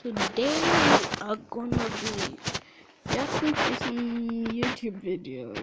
Today we are gonna be reacting to some YouTube video,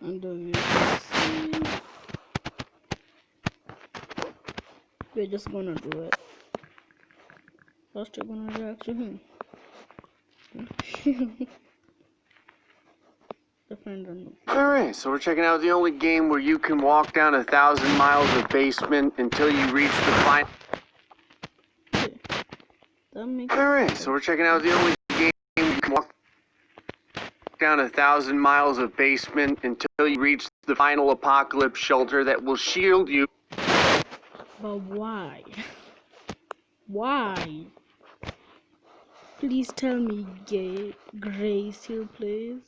and we're just gonna do it. First we're gonna react to him. Alright, so we're checking out the only game where you can walk down 1,000 miles of basement until you reach the final. Alright, so we're checking out the only game where you can walk down 1,000 miles of basement until you reach the final apocalypse shelter that will shield you. But why? Why? Please tell me, Gray still plays.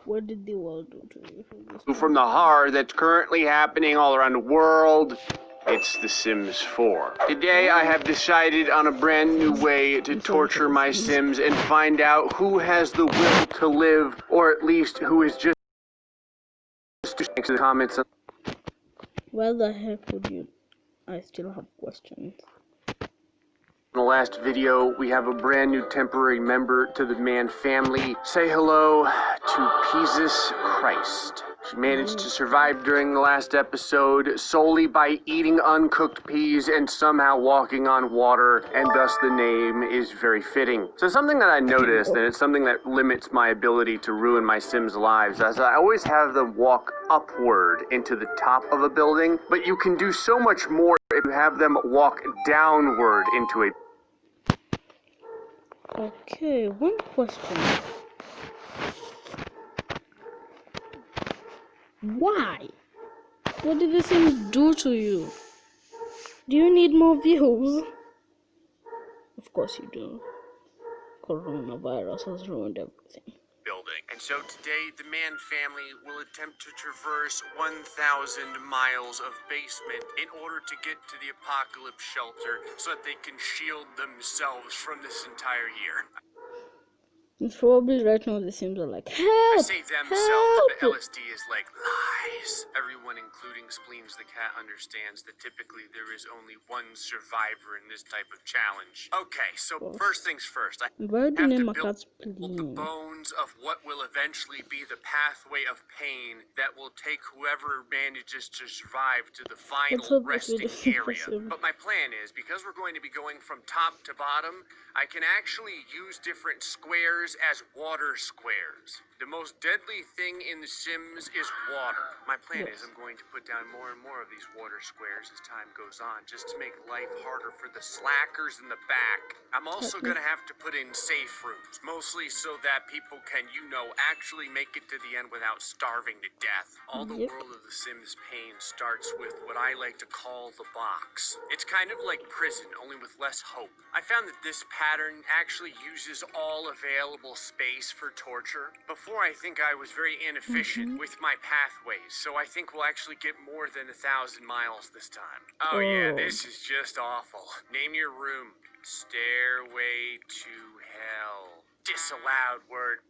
What did the world do to you? From the horror that's currently happening all around the world. It's The Sims 4. Today I have decided on a brand new way to torture my Sims and find out who has the will to live, or at least who is just in the comments. Why the heck would you? I still have questions. In the last video, we have a brand new temporary member to the Man family. Say hello to Peasus Christ. She managed to survive during the last episode solely by eating uncooked peas and somehow walking on water, and thus the name is very fitting. So something that I noticed, and it's something that limits my ability to ruin my Sims' lives, as I always have them walk upward into the top of a building, but you can do so much more if you have them walk downward into a... Okay, one question. Why? What did the Sims do to you? Do you need more views? Of course you do. Coronavirus has ruined everything. Building. And so today, the Man family will attempt to traverse 1,000 miles of basement in order to get to the apocalypse shelter so that they can shield themselves from this entire year. It's probably right now the Sims are like, help! I say themselves, but help! LSD is like lies. Everyone, including Spleens the cat, understands that typically there is only one survivor in this type of challenge. Okay, so first things first, I have to build the bones of what will eventually be the pathway of pain that will take whoever manages to survive to the final resting area. But my plan is, because we're going to be going from top to bottom, I can actually use different squares as water squares. The most deadly thing in The Sims is water. My plan is I'm going to put down more and more of these water squares as time goes on, just to make life harder for the slackers in the back. I'm also going to have to put in safe rooms, mostly so that people can, actually make it to the end without starving to death. All the world of The Sims pain starts with what I like to call the box. It's kind of like prison, only with less hope. I found that this pattern actually uses all available space for torture. Before, I think I was very inefficient with my pathways, so I think we'll actually get more than 1,000 miles this time. Oh yeah, this is just awful. Name your room. Stairway to Hell. Disallowed word.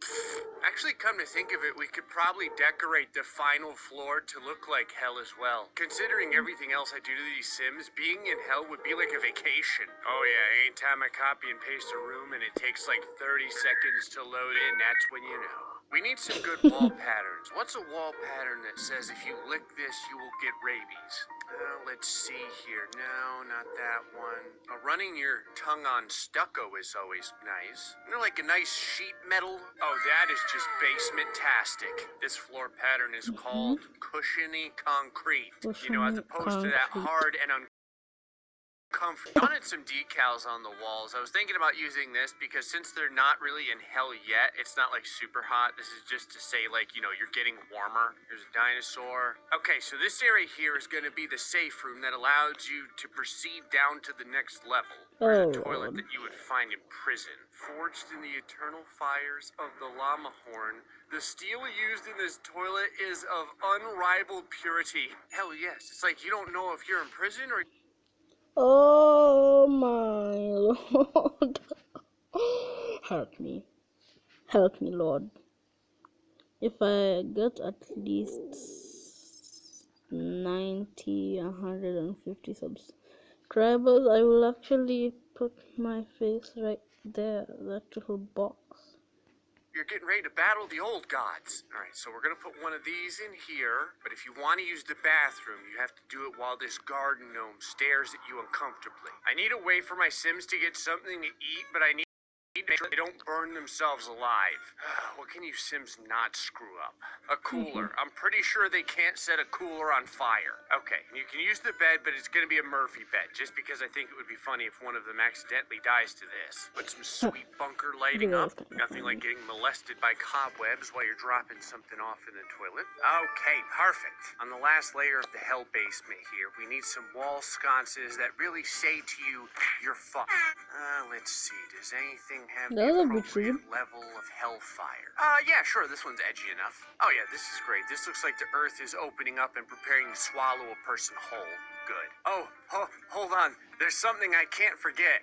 Actually, come to think of it, we could probably decorate the final floor to look like hell as well. Considering everything else I do to these Sims, being in hell would be like a vacation. Oh yeah, anytime I copy and paste a room and it takes like 30 seconds to load in, that's when you know. We need some good wall patterns. What's a wall pattern that says if you lick this, you will get rabies? Let's see here. No, not that one. Running your tongue on stucco is always nice. Like a nice sheet metal. Oh, that is just basement-tastic. This floor pattern is called cushiony concrete. As opposed to that hard and uncomfortable. I wanted some decals on the walls. I was thinking about using this because since they're not really in hell yet, it's not like super hot. This is just to say like, you're getting warmer. There's a dinosaur. Okay, so this area here is going to be the safe room that allows you to proceed down to the next level. There's a toilet that you would find in prison. Forged in the eternal fires of the llama horn, the steel used in this toilet is of unrivaled purity. Hell yes. It's like you don't know if you're in prison or... Oh my Lord. Help me, Lord. If I get at least 90, 150 Tribal, I will actually put my face right there, that little box. You're getting ready to battle the old gods. Alright, so we're gonna put one of these in here, but if you want to use the bathroom, you have to do it while this garden gnome stares at you uncomfortably. I need a way for my Sims to get something to eat, but I need to make sure they don't burn themselves alive. What can you Sims not screw up? A cooler. I'm pretty sure they can't set a cooler on fire. Okay, you can use the bed, but it's gonna be a Murphy bed, just because I think it would be funny if one of them accidentally dies to this. Put some sweet bunker lighting up. Nothing like getting molested by cobwebs while you're dropping something off in the toilet. Okay, perfect. On the last layer of the hell basement here, we need some wall sconces that really say to you, you're fucked. Let's see, does anything have the appropriate level of hellfire? Yeah, sure, this one's edgy enough. Oh yeah, this is great. This looks like the earth is opening up and preparing to swallow a person whole. Good. Oh, hold on. There's something I can't forget.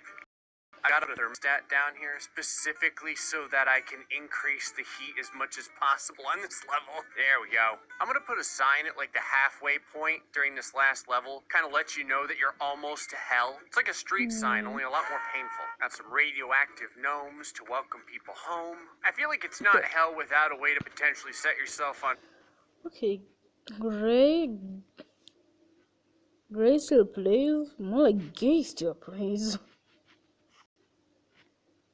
I got a thermostat down here specifically so that I can increase the heat as much as possible on this level. There we go. I'm gonna put a sign at like the halfway point during this last level. Kind of lets you know that you're almost to hell. It's like a street sign, only a lot more painful. Got some radioactive gnomes to welcome people home. I feel like it's not hell without a way to potentially set yourself on. Okay, Gray still plays? More like Gay still plays.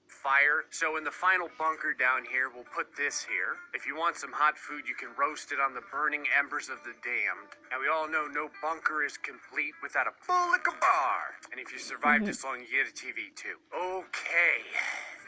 Fire. So in the final bunker down here, we'll put this here. If you want some hot food, you can roast it on the burning embers of the damned. Now we all know no bunker is complete without a full liquor bar. And if you survive this long, you get a TV too. Okay,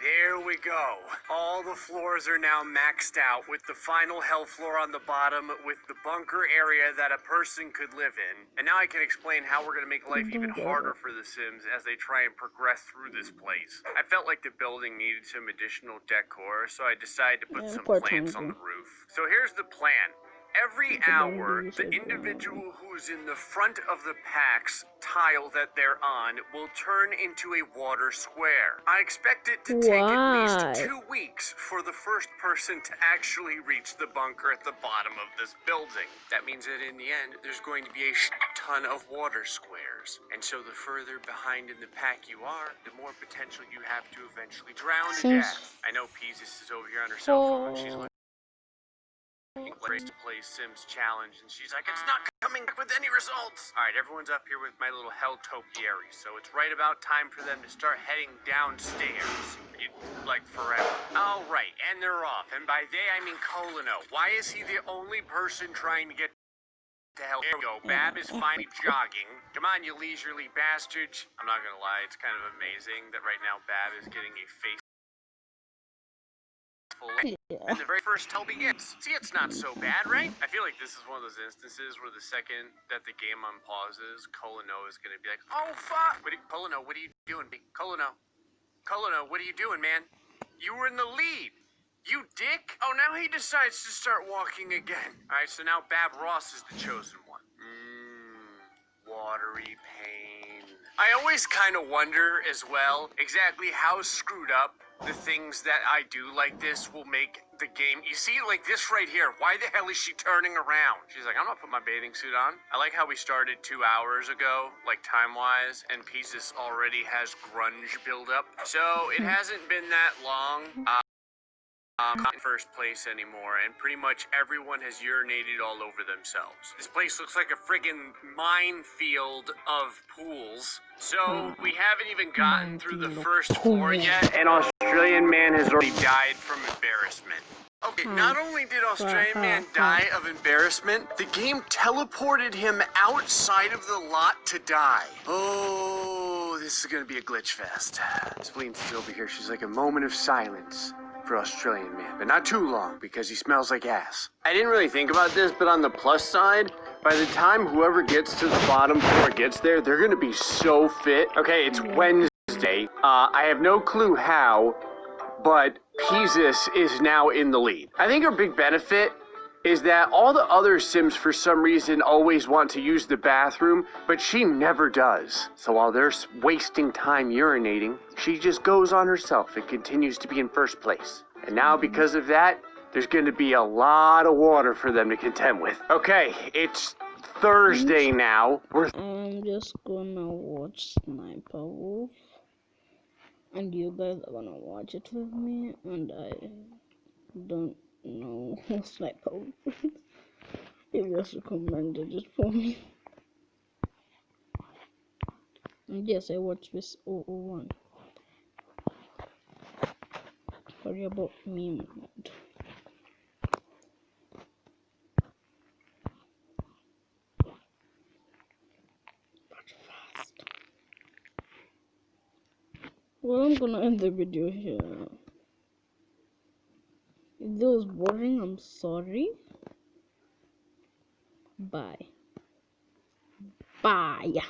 there we go. All the floors are now maxed out with the final hell floor on the bottom with the bunker area that a person could live in. And now I can explain how we're gonna make life even harder for the Sims as they try and progress through this place. I felt like the building needed some additional decor, so I decided to put some plants on the roof. So here's the plan. Every hour, the individual who's in the front of the pack's tile that they're on will turn into a water square. I expect it to take at least 2 weeks for the first person to actually reach the bunker at the bottom of this building. That means that in the end, there's going to be a ton of water squares. And so the further behind in the pack you are, the more potential you have to eventually drown to death. I know Peasus is over here on her cell phone. She's looking to play Sims challenge, and she's like, it's not coming back with any results. All right, everyone's up here with my little hell topiary, so it's right about time for them to start heading downstairs. Like forever. All right, and they're off, and by they I mean Colino. Why is he the only person trying to get to hell? There we go. Bab is finally jogging. Come on, you leisurely bastards. I'm not gonna lie, it's kind of amazing that right now Bab is getting a face. And the very first tell begins. See, it's not so bad, right? I feel like this is one of those instances where the second that the game unpauses, Colino is going to be like, oh, fuck! Colino, what are you doing? Colino, what are you doing, man? You were in the lead. You dick. Oh, now he decides to start walking again. All right, so now Bab Ross is the chosen one. Watery pain. I always kind of wonder as well exactly how screwed up the things that I do like this will make the game. You see, like this right here, why the hell is she turning around? She's like, I'm not putting my bathing suit on. I like how we started 2 hours ago, like time-wise, and Peasus already has grunge buildup. So it hasn't been that long. Not in first place anymore, and pretty much everyone has urinated all over themselves. This place looks like a friggin' minefield of pools. So we haven't even gotten through the first floor yet. An Australian man has already died from embarrassment. Okay, not only did Australian man die of embarrassment, the game teleported him outside of the lot to die. Oh, this is gonna be a glitch fest. Spleen's still over here. She's like, a moment of silence for Australian man, but not too long because he smells like ass. I didn't really think about this, but on the plus side, by the time whoever gets to the bottom floor gets there, they're gonna be so fit. Okay, it's Wednesday. I have no clue how, but Peasus is now in the lead. I think her big benefit is that all the other Sims for some reason always want to use the bathroom, but she never does. So while they're wasting time urinating, she just goes on herself and continues to be in first place. And now because of that, there's going to be a lot of water for them to contend with. Okay, it's Thursday now. I'm just gonna watch Sniper Wolf, and you guys are gonna watch it with me, and I don't know who Sniper Wolf is. You just recommended it for me. And yes, I watched this 001. Sorry about me, mode. Well, I'm gonna end the video here. If that was boring, I'm sorry. Bye. Bye.